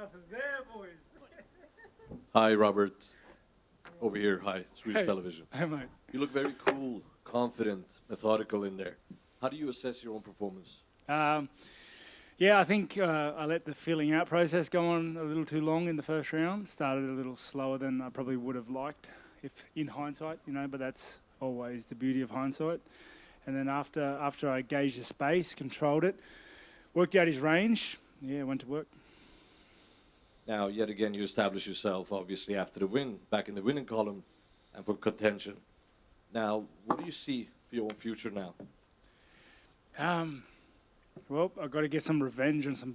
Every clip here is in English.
enough of there, boys. Hi, Robert. Over here. Hi, Swedish Hey. Television. Hey, mate. You look very cool, confident, methodical in there. How do you assess your own performance? Yeah, I think I let the filling out process go on a little too long in the first round. Started a little slower than I probably would have liked, if in hindsight, but that's always the beauty of hindsight. And then after I gauged the space, controlled it, worked out his range, went to work. Now, yet again, you establish yourself, obviously, after the win, back in the winning column and for contention. Now, what do you see for your own future now? Well, I've got to get some revenge on some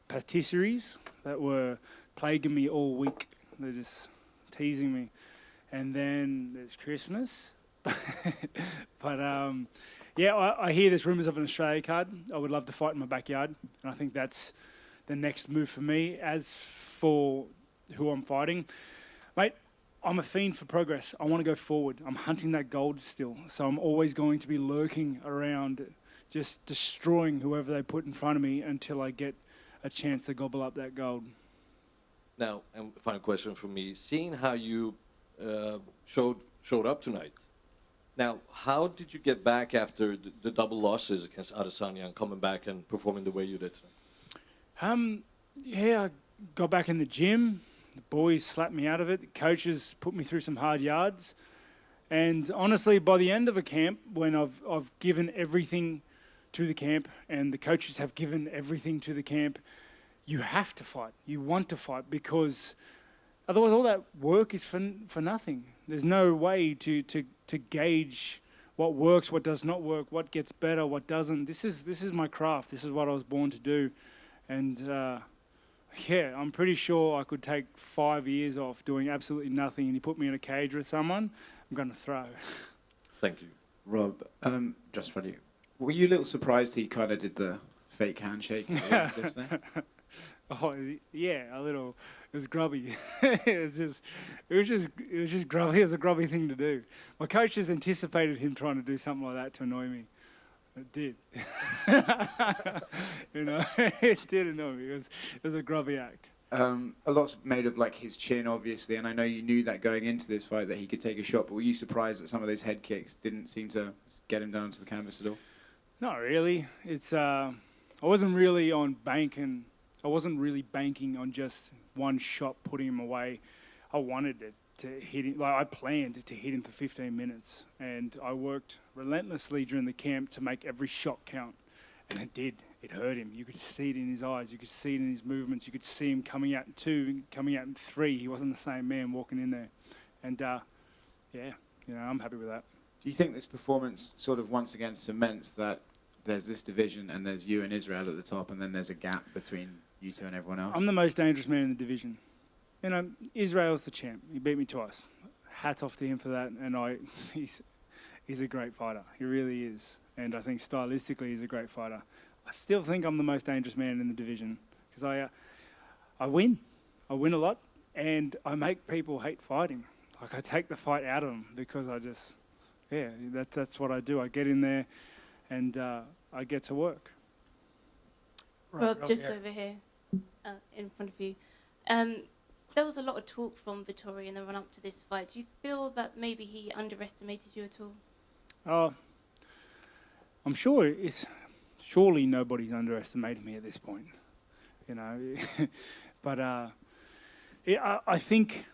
patisseries that were plaguing me all week. They're just teasing me. And then there's Christmas. But, I hear there's rumours of an Australia card. I would love to fight in my backyard. And I think that's the next move for me. As for who I'm fighting, mate, I'm a fiend for progress. I want to go forward. I'm hunting that gold still. So I'm always going to be lurking around, just destroying whoever they put in front of me until I get a chance to gobble up that gold. Now, and final question from me. Seeing how you showed up tonight, now, how did you get back after the double losses against Adesanya and coming back and performing the way you did tonight? I got back in the gym. The boys slapped me out of it. The coaches put me through some hard yards. And honestly, by the end of a camp, when I've given everything to the camp and the coaches have given everything to the camp, you have to fight. You want to fight because otherwise all that work is for nothing. There's no way to gauge what works, what does not work, what gets better, what doesn't. This is my craft. This is what I was born to do. And I'm pretty sure I could take 5 years off doing absolutely nothing and you put me in a cage with someone, I'm going to throw. Thank you. Rob, just funny. Were you a little surprised he kind of did the fake handshake just there? Oh yeah, a little. It was grubby. it was just grubby. It was a grubby thing to do. My coaches anticipated him trying to do something like that to annoy me. It did. It did annoy me. It was a grubby act. A lot's made of like his chin, obviously, and I know you knew that going into this fight that he could take a shot. But were you surprised that some of those head kicks didn't seem to get him down to the canvas at all? Not really. It's I wasn't really banking on just one shot putting him away. I wanted it to hit him. Like I planned to hit him for 15 minutes, and I worked relentlessly during the camp to make every shot count, and it did. It hurt him. You could see it in his eyes. You could see it in his movements. You could see him coming out in 2, coming out in 3. He wasn't the same man walking in there, and I'm happy with that. Do you think this performance sort of once again cements that there's this division and there's you and Israel at the top, and then there's a gap between you two and everyone else? I'm the most dangerous man in the division. Israel's the champ. He beat me twice. Hats off to him for that. And he's a great fighter. He really is. And I think stylistically he's a great fighter. I still think I'm the most dangerous man in the division because I win. I win a lot, and I make people hate fighting. Like I take the fight out of them because that's what I do. I get in there, and I get to work. Rob, just over here, in front of you. There was a lot of talk from Vettori in the run-up to this fight. Do you feel that maybe he underestimated you at all? I'm sure surely nobody's underestimated me at this point, But I think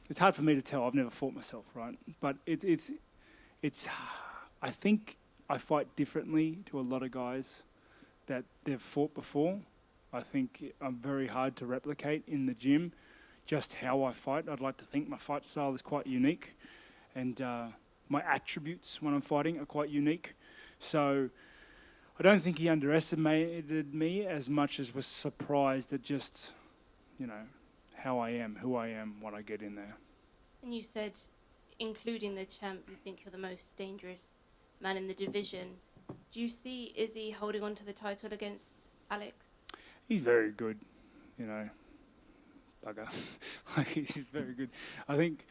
it's hard for me to tell. I've never fought myself, right? But it's. I think I fight differently to a lot of guys that they've fought before. I think I'm very hard to replicate in the gym, just how I fight. I'd like to think my fight style is quite unique, and my attributes when I'm fighting are quite unique. So I don't think he underestimated me as much as was surprised at just, how I am, who I am when I get in there. And you said, including the champ, you think you're the most dangerous man in the division. Do you see Izzy holding on to the title against Alex? He's very good, bugger. He's very good. I think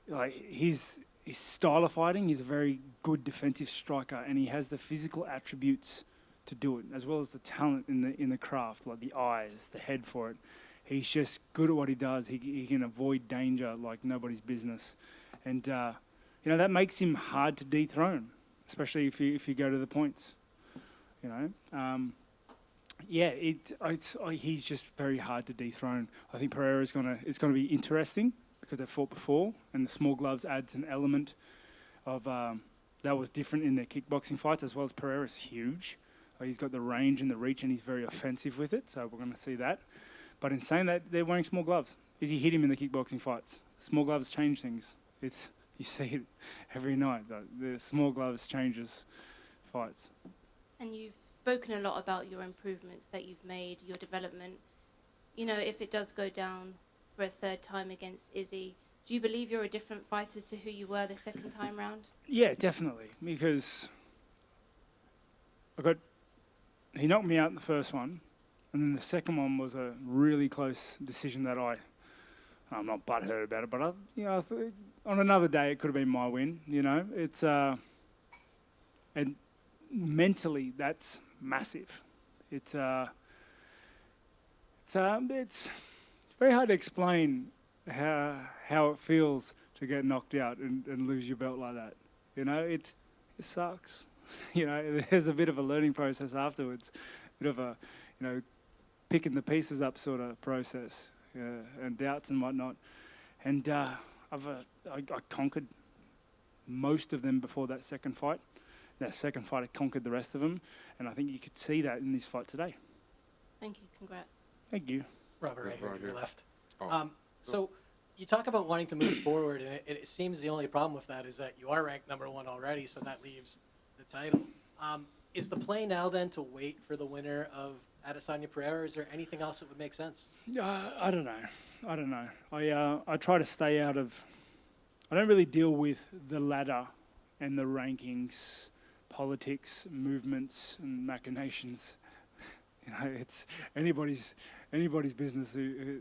like his style of fighting, he's a very good defensive striker, and he has the physical attributes to do it, as well as the talent in the craft, like the eyes, the head for it. He's just good at what he does. He can avoid danger like nobody's business, and that makes him hard to dethrone, especially if you go to the points. He's just very hard to dethrone. I think Pereira's it's gonna be interesting because they've fought before, and the small gloves adds an element of that was different in their kickboxing fights, as well as Pereira's huge. He's got the range and the reach, and he's very offensive with it, so we're going to see that. But in saying that, they're wearing small gloves. He hit him in the kickboxing fights. Small gloves change things. You see it every night. The small gloves changes fights. And you've spoken a lot about your improvements that you've made, your development. If it does go down for a third time against Izzy, do you believe you're a different fighter to who you were the second time round? Yeah, definitely. Because he knocked me out in the first one, and then the second one was a really close decision that I'm not butthurt about it, but I thought on another day it could have been my win. It's and mentally that's massive. It's very hard to explain how it feels to get knocked out and lose your belt like that. It sucks. There's a bit of a learning process afterwards, a bit of a, picking the pieces up sort of process, and doubts and whatnot. And I conquered most of them before that second fight. That second fight, I conquered the rest of them, and I think you could see that in this fight today. Thank you. Congrats. Thank you. Robert, right here to your left. Oh. So you talk about wanting to move forward, and it seems the only problem with that is that you are ranked #1 already, so that leaves the title. Is the play now then to wait for the winner of Adesanya Pereira? Is there anything else that would make sense? I don't know. I try to stay out of. I don't really deal with the ladder and the rankings, politics, movements, and machinations. It's anybody's business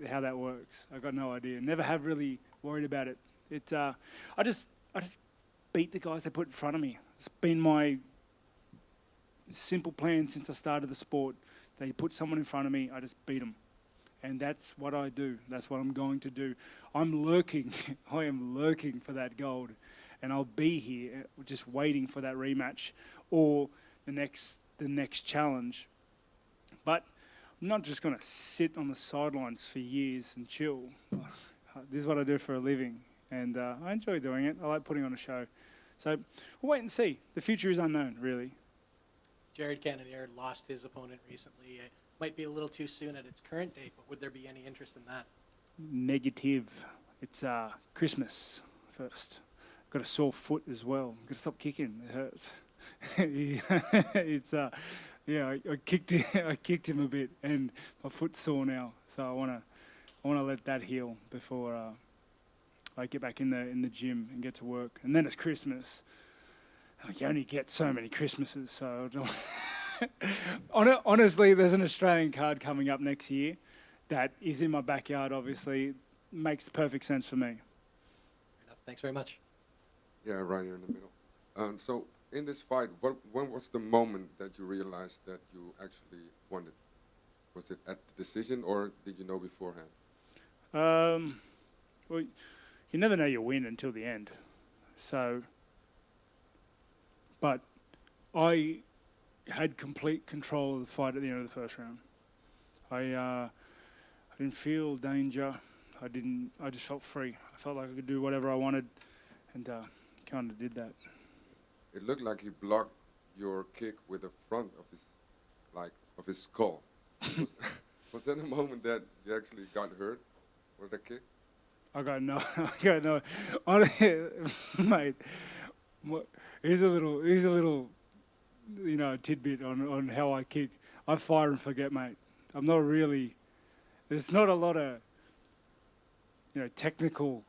how that works. I've got no idea. Never have really worried about it. I just beat the guys they put in front of me. It's been my simple plan since I started the sport. They put someone in front of me, I just beat them. And that's what I do. That's what I'm going to do. I'm lurking. I am lurking for that gold. And I'll be here just waiting for that rematch or the next challenge. But I'm not just going to sit on the sidelines for years and chill. This is what I do for a living. And I enjoy doing it. I like putting on a show. So we'll wait and see. The future is unknown, really. Jared Cannonier lost his opponent recently. It might be a little too soon at its current date, but would there be any interest in that? Negative. It's Christmas first. Got a sore foot as well. Got to stop kicking. It hurts. I kicked him a bit, and my foot's sore now. So I wanna let that heal before I get back in the gym and get to work. And then it's Christmas. You only get so many Christmases, so honestly, there's an Australian card coming up next year that is in my backyard. Obviously, makes perfect sense for me. Fair enough. Thanks very much. Yeah, right here in the middle. So in this fight, when was the moment that you realized that you actually won it? Was it at the decision, or did you know beforehand? Well, you never know you win until the end. So, but I had complete control of the fight at the end of the first round. I didn't feel danger. I just felt free. I felt like I could do whatever I wanted, and kind of did that. It looked like he blocked your kick with the front of his skull. Was that a moment that you actually got hurt with that kick? I got no. Mate. Here's a little, tidbit on how I kick. I fire and forget, mate. I'm not really. There's not a lot of, technical.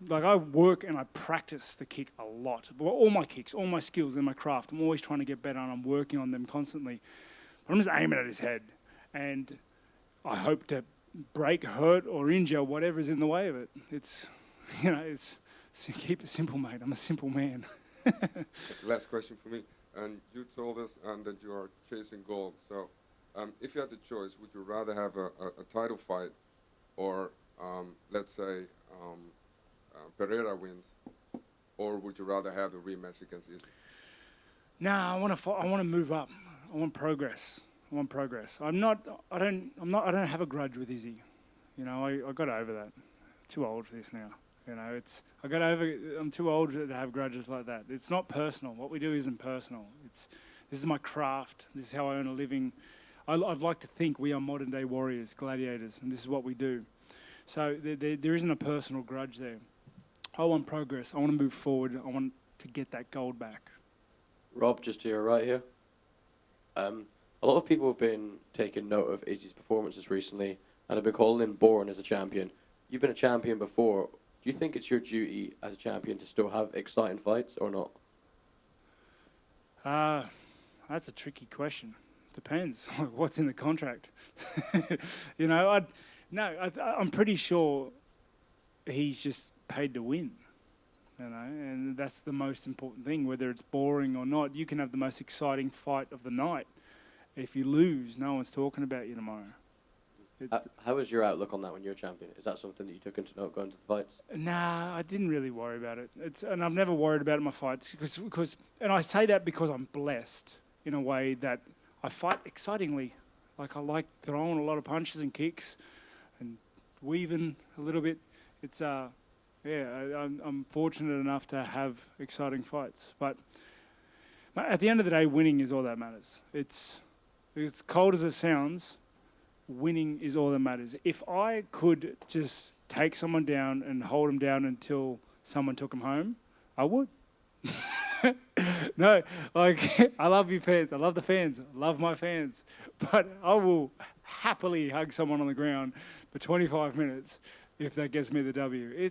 Like, I work and I practice the kick a lot. All my kicks, all my skills and my craft, I'm always trying to get better and I'm working on them constantly. But I'm just aiming at his head. And I hope to break, hurt, or injure whatever's in the way of it. It's keep it simple, mate. I'm a simple man. Last question for me. and you told us that you are chasing gold. So, if you had the choice, would you rather have a title fight, or let's say Pereira wins, or would you rather have the rematch against Izzy? Nah, I want to. I want to move up. I want progress. I want progress. I don't have a grudge with Izzy. You know, I got over that. Too old for this now. You know, I'm too old to have grudges like that. It's not personal. What we do isn't personal. This is my craft. This is how I earn a living. I'd like to think we are modern day warriors, gladiators, and this is what we do. So there isn't a personal grudge there. I want progress. I want to move forward. I want to get that gold back. Rob, just to your right here. A lot of people have been taking note of Izzy's performances recently and have been calling him boring as a champion. You've been a champion before. Do you think it's your duty as a champion to still have exciting fights or not? That's a tricky question. Depends what's in the contract. You know, I'm pretty sure he's just paid to win. You know, and that's the most important thing. Whether it's boring or not, you can have the most exciting fight of the night. If you lose, no one's talking about you tomorrow. How was your outlook on that when you're a champion? Is that something that you took into note going to the fights? Nah, I didn't really worry about it. And I've never worried about it in my fights because, and I say that because I'm blessed in a way that I fight excitingly. Like I like throwing a lot of punches and kicks, and weaving a little bit. It's I'm fortunate enough to have exciting fights. But at the end of the day, winning is all that matters. It's cold as it sounds. Winning is all that matters. If I could just take someone down and hold them down until someone took them home, I would. No, like, I love you fans. I love the fans. I love my fans. But I will happily hug someone on the ground for 25 minutes if that gets me the W.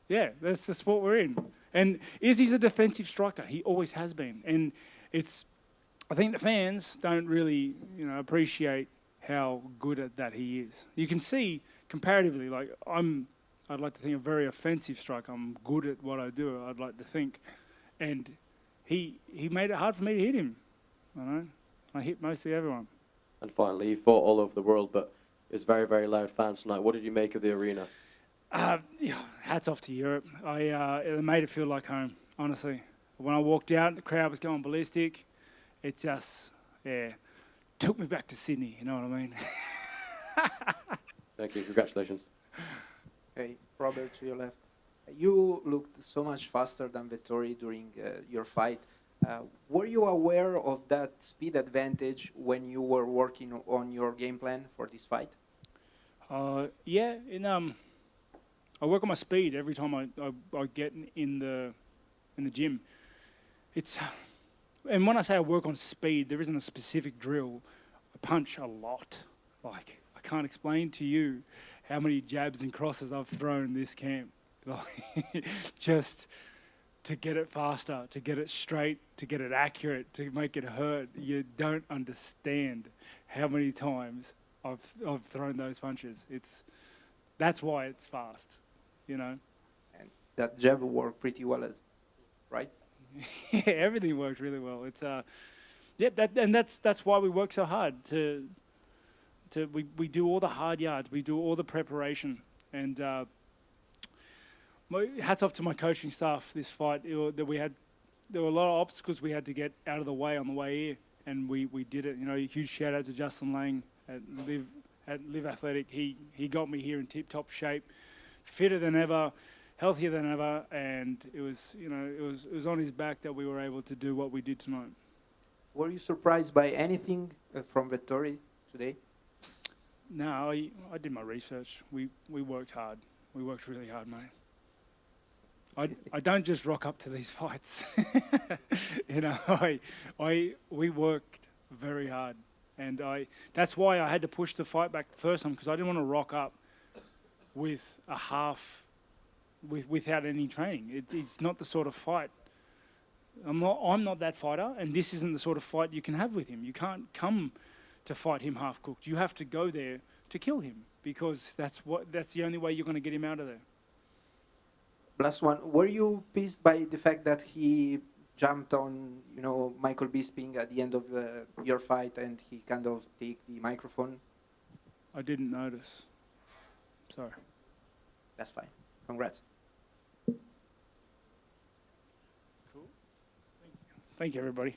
That's the sport we're in. And Izzy's a defensive striker. He always has been. And I think the fans don't really, appreciate how good at that he is. You can see comparatively, like I'd like to think a very offensive striker. I'm good at what I do, I'd like to think. And he made it hard for me to hit him. I hit mostly everyone. And finally, he fought all over the world, but it was very, very loud fans tonight. What did you make of the arena? Hats off to Europe. It made it feel like home, honestly. When I walked out, the crowd was going ballistic. It just, took me back to Sydney, you know what I mean? Thank you. Congratulations. Hey, Robert, to your left. You looked so much faster than Vettori during your fight. Were you aware of that speed advantage when you were working on your game plan for this fight? Yeah. I work on my speed every time I get in the gym. And when I say I work on speed, there isn't a specific drill. I punch a lot. Like, I can't explain to you how many jabs and crosses I've thrown this camp. Like, just to get it faster, to get it straight, to get it accurate, to make it hurt. You don't understand how many times I've thrown those punches. That's why it's fast, And that jab worked pretty well, right? Yeah, everything works really well. It's that's why we work so hard. We do all the hard yards, we do all the preparation, and hats off to my coaching staff. This fight there were a lot of obstacles we had to get out of the way on the way here, and we did it. A huge shout out to Justin Lang at Live Athletic. He got me here in tip top shape, fitter than ever, healthier than ever, and it was on his back that we were able to do what we did tonight. Were you surprised by anything from Vettori today? No, I did my research. We worked hard. We worked really hard, mate. I don't just rock up to these fights. We worked very hard, and that's why I had to push the fight back the first time, because I didn't want to rock up with without any training. It's not the sort of fight. I'm not that fighter, and this isn't the sort of fight you can have with him. You can't come to fight him half cooked. You have to go there to kill him, because that's the only way you're going to get him out of there. Last one. Were you pissed by the fact that he jumped on, Michael Bisping at the end of your fight and he kind of take the microphone? I didn't notice. Sorry. That's fine. Congrats. Thank you, everybody.